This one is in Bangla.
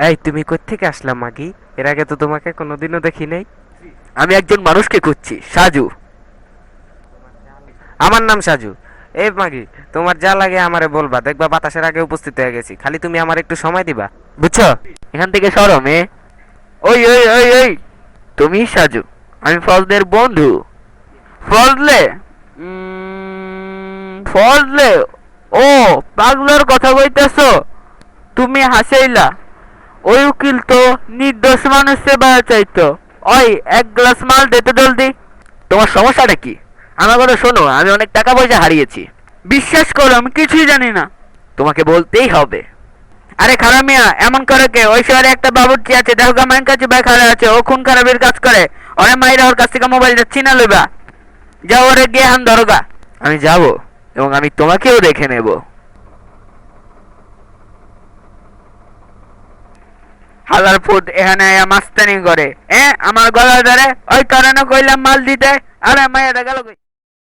এই তুমি কোত্থেকে আসলাম মাগি? এর আগে তো তোমাকে কোনোদিনও দেখি নাই। আমি একজন মানুষকে খুঁজছি, সাজু। আমার নাম সাজু। এই মাগি, তোমার যা লাগে আমারে বলবা, দেখবা বাতাসের আগে উপস্থিত হয়ে গেছি। খালি তুমি আমার একটু সময় দিবা, বুঝছো? এখান থেকে সরো মেয়ে। ওই ওই ওই ওই, তুমি সাজু, আমি ফজলের বন্ধু। ফজলে? ফজলে? ও, পাগলার কথা কইতেছো? তুমি হাসাইলা। ওই উকিল তো নির্দোষ মানুষের বায়া চাইতো। ওই, এক গ্লাস মাল দে তো জলদি। তোমার সমস্যাটা কি? আমার কথা শোনো, আমি অনেক টাকা পয়সা হারিয়েছি। বিশ্বাস করো, আমি কিছুই জানি না। তোমাকে বলতেই হবে। আরে খারাপ মিয়া, এমন করে কে? ওই শহরে একটা বাবুর্চি আছে, দেখো মায়ের কাছে ভাই খারাপ আছে, ও খুন খারাপের কাজ করে। ওরে মাইরা ওর কাছ থেকে মোবাইলটা চিনা লইবা। যাও, ওরে গিয়ে হান ধরোগা। আমি যাব, এবং আমি তোমাকেও দেখে নেব। হালার ফুট এখানে মাস্তানি করে। আমার গলা ধরে। ওই কারণে কইলাম মাল দিতে। আরে মাইয়াটা গেল কই?